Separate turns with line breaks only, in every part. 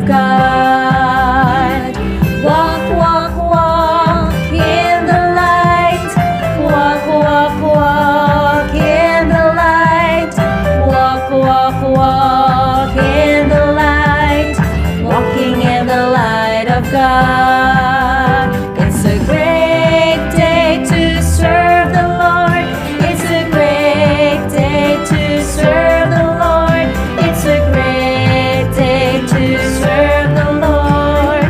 of God. Walk, walk, walk in the light. Walk, walk, walk in the light. Walk, walk, walk in the light. Walking in the light of God. It's a great day to serve the Lord. It's a great day to serve the Lord. It's a great day to serve the Lord.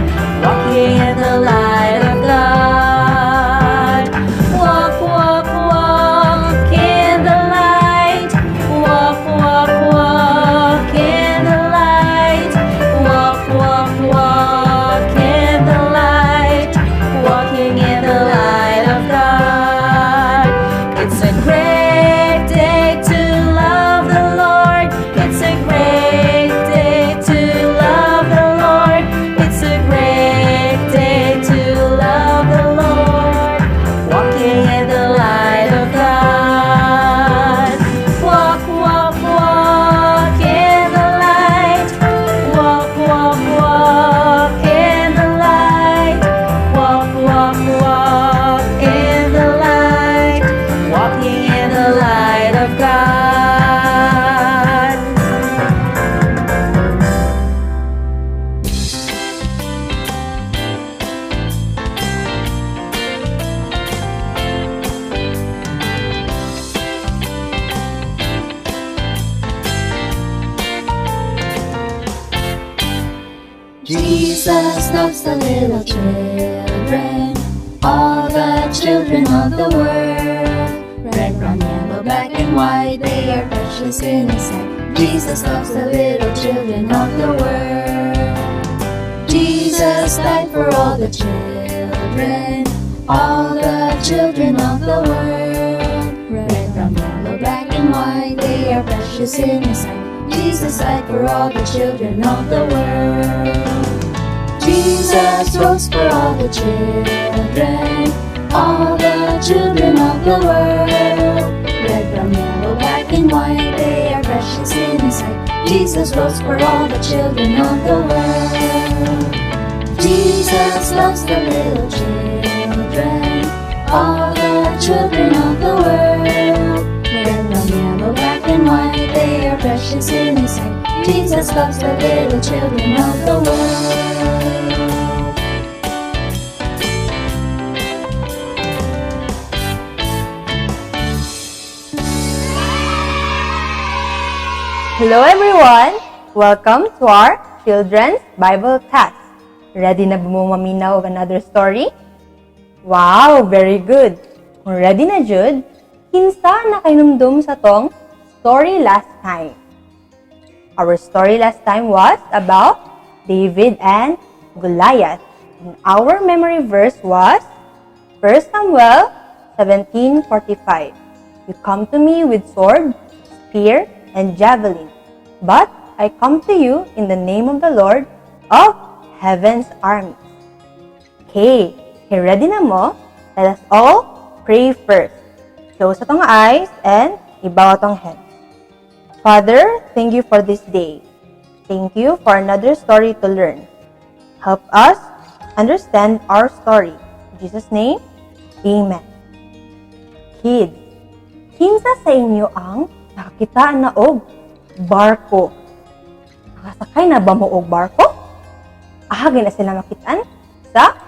Walking in the light of God. Walk, walk, walk in the light. Walk, walk, walk in the light. Walk, walk, walk in the light. Walking in the light of God. It's a great day to love the Lord. It's a great day to love the Lord. It's a great day to love the Lord. Walking in the light of God. Walk, walk, walk in the light. Walk, walk, walk in the light. Walk, walk, walk in the light. Walking in the light of God.
Jesus loves the little children, all the children of the world. Red, brown, yellow, black and white, they are precious in His sight. Jesus loves the little children of the world. Jesus died for all the children of the world. Red, brown, yellow, black and white, they are precious in His sight. Jesus died for all the children of the world. Jesus rose for all the children of the world. Red, brown, yellow, black and white, they are precious in His sight. Jesus rose for all the children of the world. Jesus loves the little children, all the children of the world. Red, brown, yellow, black and white, they are precious in His sight. Jesus loves the little children of the world.
Hello everyone! Welcome to our Children's Bible class. Ready na ba mo maminaw og another story? Wow! Very good! Kung ready na jud, kinsa na kainumdum sa tong story last time? Our story last time was about David and Goliath. And our memory verse was 1 Samuel 17:45. You come to me with sword, spear, and javelin, but I come to you in the name of the Lord of heaven's armies. Okay, ready na mo? Let us all pray first. Close atong eyes and ibaw atong head. Father, thank you for this day. Thank you for another story to learn. Help us understand our story. In Jesus' name, Amen. Kids, kinsa sa inyo ang nakakitaan na og barko? Nakasakay na ba mo og barko? Ahagi na sila makitaan sa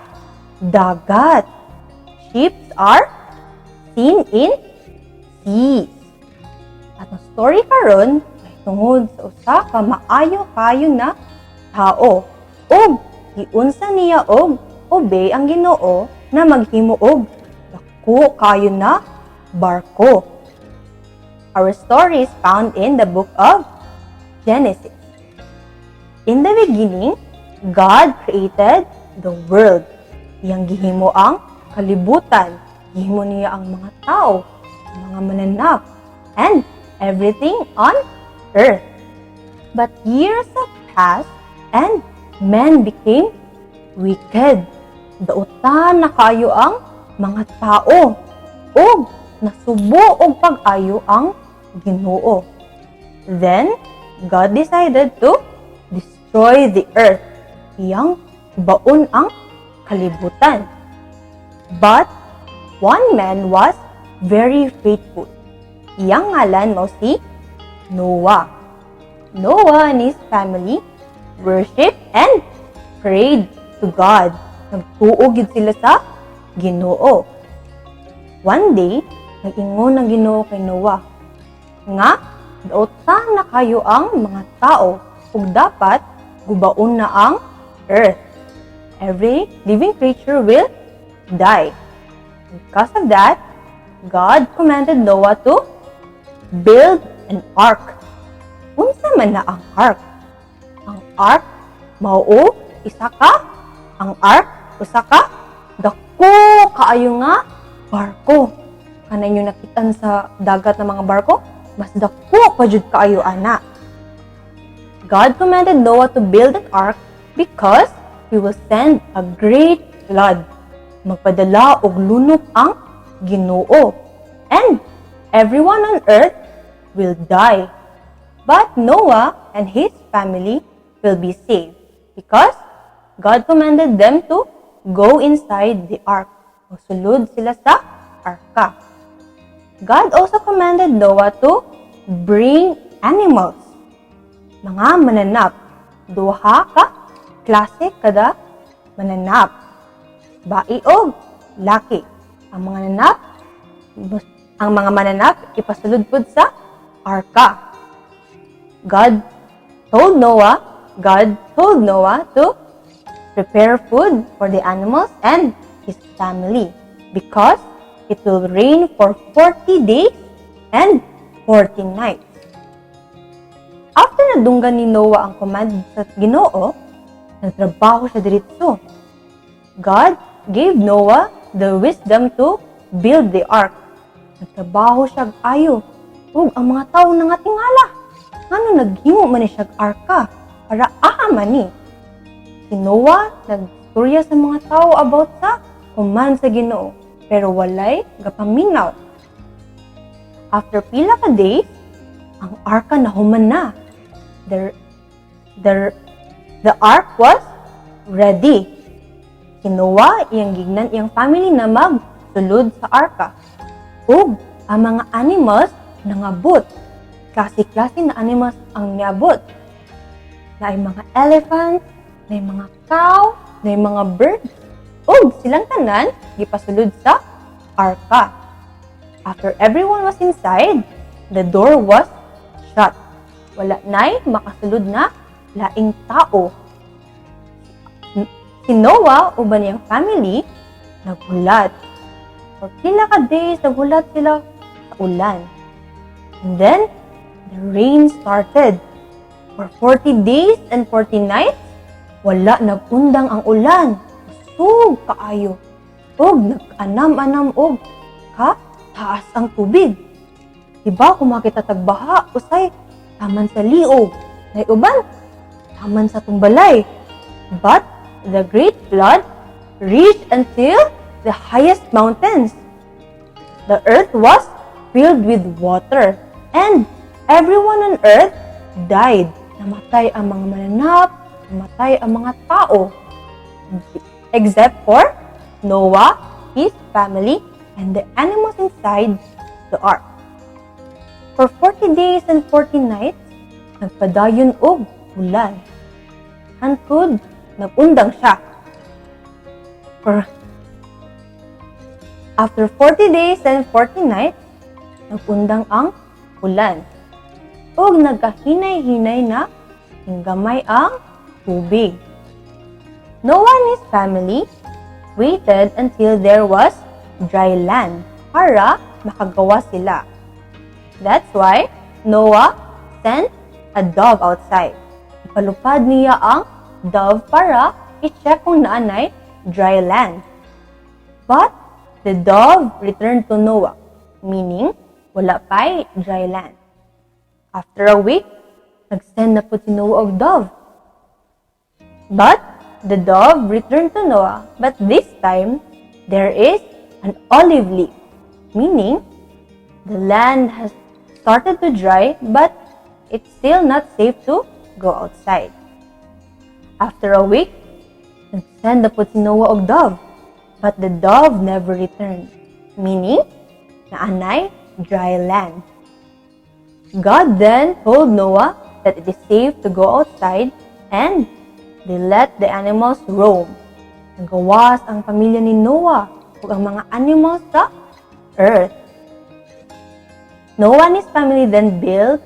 dagat. Ships are seen in seas. At ang story karon ay tungod sa usa ka maayo kayo na tao. Og giunsa niya og obey ang Ginoo na maghimo og dako kayo na barko. Our story is found in the book of Genesis. In the beginning, God created the world. Iyang gihimo ang kalibutan. Gihimo niya ang mga tao, mga mananap, and everything on earth. But years have passed and men became wicked. Dautan na kayo ang mga tao. O nasubo og pag-ayo ang Ginoo. Then, God decided to destroy the earth iyang baon ang kalibutan. But one man was very faithful. Iyang ngalan mo si Noah. Noah and his family worshiped and prayed to God. Nagtuog gid sila sa Ginoo. One day, nag-ingon ng Ginoo kay Noah nga dautan na kayo ang mga tao ug dapat gubaon na ang earth. Every living creature will die. Because of that, God commanded Noah to build an ark. Unsa man na ang ark? Ang ark mao isa ka. Ang ark usa ka dako kaayo nga barko. Kanay nyo nakitan sa dagat na mga barko? Mas dako pa jud kaayo ana. God commanded Noah to build an ark because He will send a great flood. Magpadala og lunok ang Ginoo. And everyone on earth will die. But Noah and his family will be saved because God commanded them to go inside the ark. Magsulod sila sa arka. God also commanded Noah to bring animals. Mga mananap. Duha ka klase kada mananap. Bai og laki. Ang mga mananap ipasulod pud sa arka. God told Noah to prepare food for the animals and his family because it will rain for 40 days and 40 nights. After nadunggan ni Noah ang command sa Ginoo, nagtrabaho siya diretso. God gave Noah the wisdom to build the ark. Nagtrabaho siya ayo. Ug ang mga tawo nangatingala. Ngano naghimo man ni siya arka para man ni. Si Noah nagstorya sa mga tao about sa command sa Ginoo, pero walay gapaminaw. After pila ka days, ang arka nahuman na. The ark was ready. Si Noah, iyang gignan, iyang family na magsulod sa arka. Ug ang mga animals nangabot. Klase-klase na animals ang niabot. Na ay mga elephants, na ay mga cow, na ay mga birds. Ug silang tanan gipasulod sa arka. After everyone was inside, the door was shut. Wala na'y makasulod na laing tao. Si Noah uban niyang family naghulat. For pila ka days naghulat sila sa ulan. And then the rain started. For 40 days and 40 nights, wala nagundang ang ulan. Usog kaayo. Og nag-anam-anam og taas ang tubig. Diba kung makita tagbaha, usay taman sa liog. Nay uban, taman sa tumbalay. But the great flood reached until the highest mountains. The earth was filled with water, and everyone on earth died. Namatay ang mga mananap, namatay ang mga tao. Except for Noah, his family, and the animals inside the ark. For 40 days and 40 nights, nagpadayon og ulan. Hantod, nagundang siya. After 40 days and 40 nights, nagundang ang ulan. Og nagkahinay-hinay na gamay ang tubig. Noah and his family waited until there was dry land para makagawa sila. That's why Noah sent a dove outside. Ipalupad niya ang dove para i-check kung naanay dry land. But the dove returned to Noah, meaning wala pa'y dry land. After a week, nag-send na po si Noah og dove. But the dove returned to Noah, but this time, there is an olive leaf, meaning the land has started to dry, but it's still not safe to go outside. After a week, Nagsend na po si Noah og dove, but the dove never returned, meaning, naanay dry land. God then told Noah that it is safe to go outside and they let the animals roam. Nagawas ang pamilya ni Noah ug ang mga animals sa earth. Noah and his family then built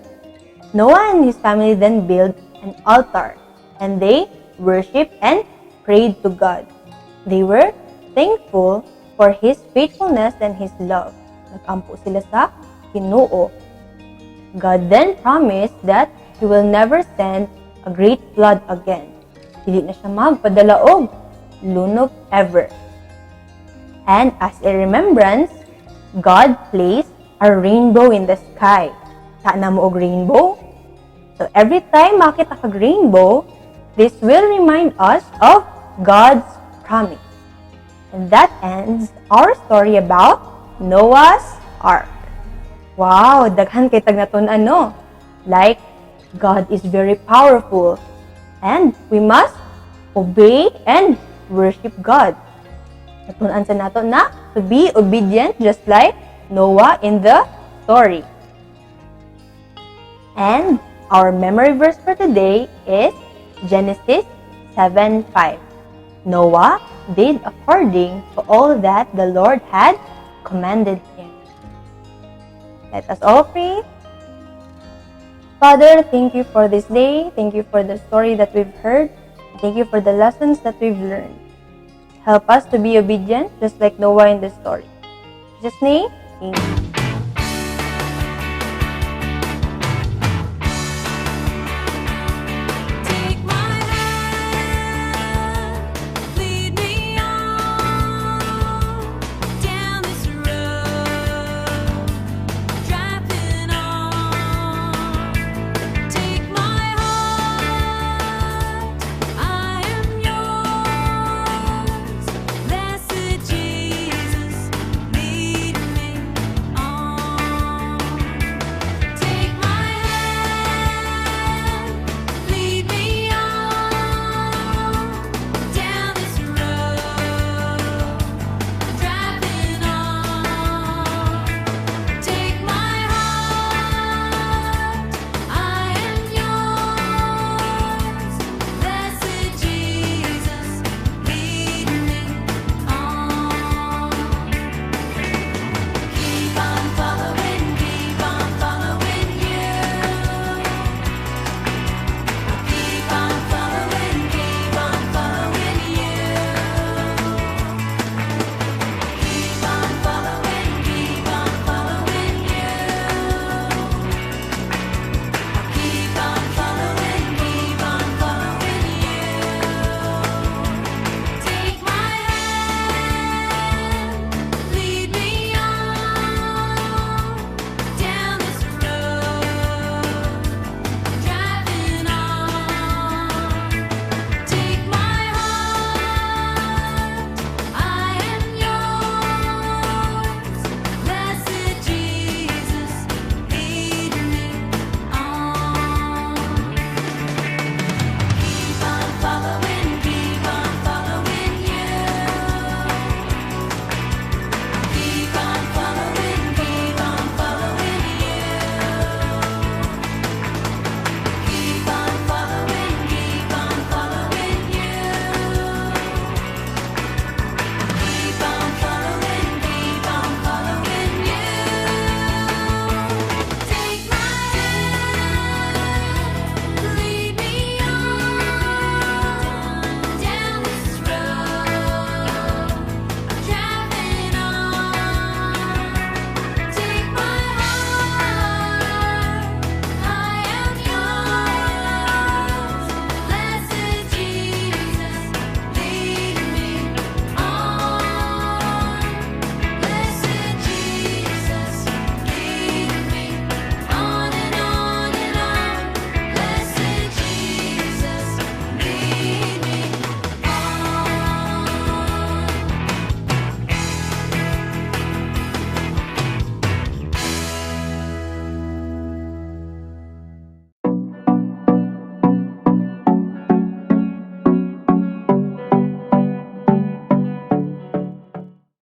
an altar and they worshiped and prayed to God. They were thankful for His faithfulness and His love. Nag-ampo sila sa Ginoo. God then promised that He will never send a great flood again. Dili na siya magpadala og lunog ever. And as a remembrance, God placed a rainbow in the sky. Sana mo og rainbow? So every time makita kag rainbow, this will remind us of God's promise. And that ends our story about Noah's Ark. Wow, daghan kay tag natun-an no. Like, God is very powerful and we must obey and worship God. Natun-an sa nato na to be obedient just like Noah in the story. And our memory verse for today is Genesis 7:5. Noah did according to all that the Lord had commanded him. Let us all pray. Father, thank you for this day. Thank you for the story that we've heard. Thank you for the lessons that we've learned. Help us to be obedient just like Noah in the story. In Jesus' name, amen.